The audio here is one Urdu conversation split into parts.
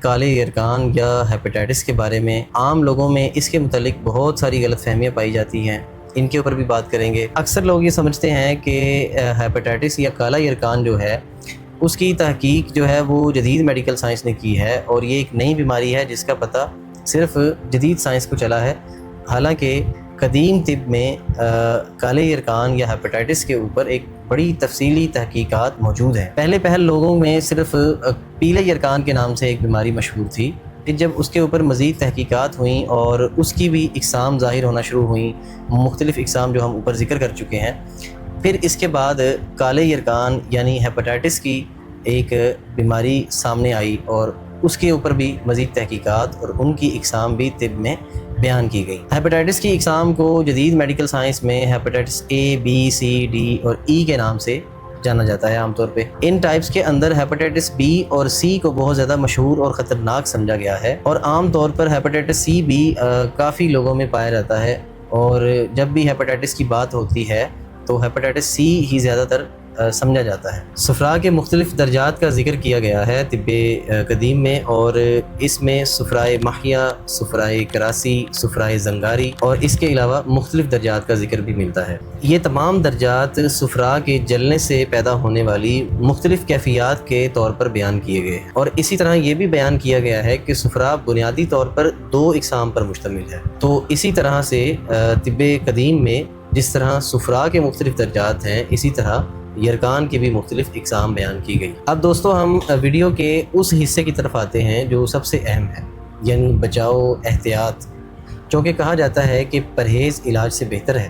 کالے یرکان یا ہیپیٹائٹس کے بارے میں۔ عام لوگوں میں اس کے متعلق بہت ساری غلط فہمیاں پائی جاتی ہیں، ان کے اوپر بھی بات کریں گے۔ اکثر لوگ یہ سمجھتے ہیں کہ ہیپیٹائٹس یا کالا یرکان جو ہے اس کی تحقیق جو ہے وہ جدید میڈیکل سائنس نے کی ہے، اور یہ ایک نئی بیماری ہے جس کا پتہ صرف جدید سائنس کو چلا ہے۔ حالانکہ قدیم طب میں کالے یرکان یا ہیپیٹائٹس کے اوپر ایک بڑی تفصیلی تحقیقات موجود ہیں۔ پہلے لوگوں میں صرف پیلے یرکان کے نام سے ایک بیماری مشہور تھی، پھر جب اس کے اوپر مزید تحقیقات ہوئیں اور اس کی بھی اقسام ظاہر ہونا شروع ہوئیں، مختلف اقسام جو ہم اوپر ذکر کر چکے ہیں، پھر اس کے بعد کالے یرکان یعنی ہیپیٹائٹس کی ایک بیماری سامنے آئی، اور اس کے اوپر بھی مزید تحقیقات اور ان کی اقسام بھی طب میں بیان کی گئی۔ ہیپیٹائٹس کی اقسام کو جدید میڈیکل سائنس میں hepatitis A, B, C, D اور ای کے نام سے جانا جاتا ہے عام طور پہ۔ ان ٹائپس کے اندر ہیپیٹائٹس بی اور سی کو بہت زیادہ مشہور اور خطرناک سمجھا گیا ہے، اور عام طور پر ہیپیٹائٹس سی بھی کافی لوگوں میں پایا جاتا ہے، اور جب بھی ہیپیٹائٹس کی بات ہوتی ہے تو ہیپیٹائٹس سی ہی زیادہ تر سمجھا جاتا ہے۔ صفرا کے مختلف درجات کا ذکر کیا گیا ہے طب قدیم میں، اور اس میں صفرائے ماہیہ، صفرائے کراسی، صفرائے زنگاری اور اس کے علاوہ مختلف درجات کا ذکر بھی ملتا ہے۔ یہ تمام درجات صفرا کے جلنے سے پیدا ہونے والی مختلف کیفیات کے طور پر بیان کیے گئے ہیں، اور اسی طرح یہ بھی بیان کیا گیا ہے کہ صفرا بنیادی طور پر 2 اقسام پر مشتمل ہے۔ تو اسی طرح سے طب قدیم میں جس طرح صفرا کے مختلف درجات ہیں، اسی طرح یرکان کی بھی مختلف اقسام بیان کی گئی۔ اب دوستو، ہم ویڈیو کے اس حصے کی طرف آتے ہیں جو سب سے اہم ہے، یعنی بچاؤ، احتیاط، چونکہ کہا جاتا ہے کہ پرہیز علاج سے بہتر ہے۔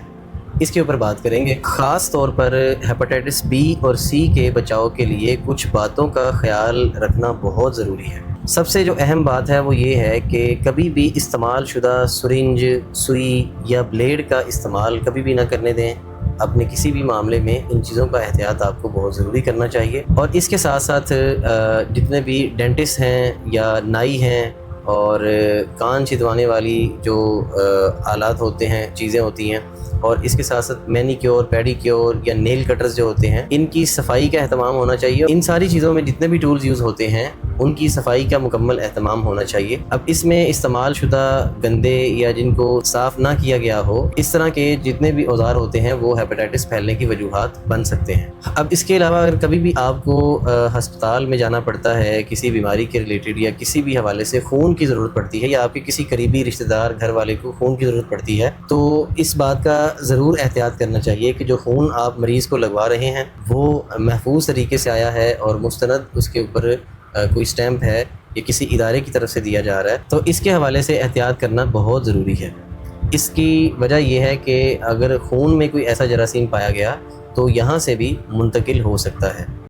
اس کے اوپر بات کریں گے۔ خاص طور پر ہیپیٹائٹس بی اور سی کے بچاؤ کے لیے کچھ باتوں کا خیال رکھنا بہت ضروری ہے۔ سب سے جو اہم بات ہے وہ یہ ہے کہ کبھی بھی استعمال شدہ سرنج، سوئی یا بلیڈ کا استعمال کبھی بھی نہ کرنے دیں۔ اپنے کسی بھی معاملے میں ان چیزوں کا احتیاط آپ کو بہت ضروری کرنا چاہیے، اور اس کے ساتھ ساتھ جتنے بھی ڈینٹسٹ ہیں یا نائی ہیں اور کان چھدوانے والی جو آلات ہوتے ہیں، چیزیں ہوتی ہیں، اور اس کے ساتھ ساتھ مینیکیور، پیڈیکیور یا نیل کٹرز جو ہوتے ہیں، ان کی صفائی کا اہتمام ہونا چاہیے۔ ان ساری چیزوں میں جتنے بھی ٹولز یوز ہوتے ہیں ان کی صفائی کا مکمل اہتمام ہونا چاہیے۔ اب اس میں استعمال شدہ گندے یا جن کو صاف نہ کیا گیا ہو، اس طرح کے جتنے بھی اوزار ہوتے ہیں وہ ہیپیٹائٹس پھیلنے کی وجوہات بن سکتے ہیں۔ اب اس کے علاوہ اگر کبھی بھی آپ کو ہسپتال میں جانا پڑتا ہے کسی بیماری کے ریلیٹڈ یا کسی بھی حوالے سے خون کی ضرورت پڑتی ہے، یا آپ کے کسی قریبی رشتہ دار گھر والے کو خون کی ضرورت پڑتی ہے، تو اس بات کا ضرور احتیاط کرنا چاہیے کہ جو خون آپ مریض کو لگوا رہے ہیں وہ محفوظ طریقے سے آیا ہے، اور مستند اس کے اوپر کوئی سٹیمپ ہے یا کسی ادارے کی طرف سے دیا جا رہا ہے، تو اس کے حوالے سے احتیاط کرنا بہت ضروری ہے۔ اس کی وجہ یہ ہے کہ اگر خون میں کوئی ایسا جراثیم پایا گیا تو یہاں سے بھی منتقل ہو سکتا ہے۔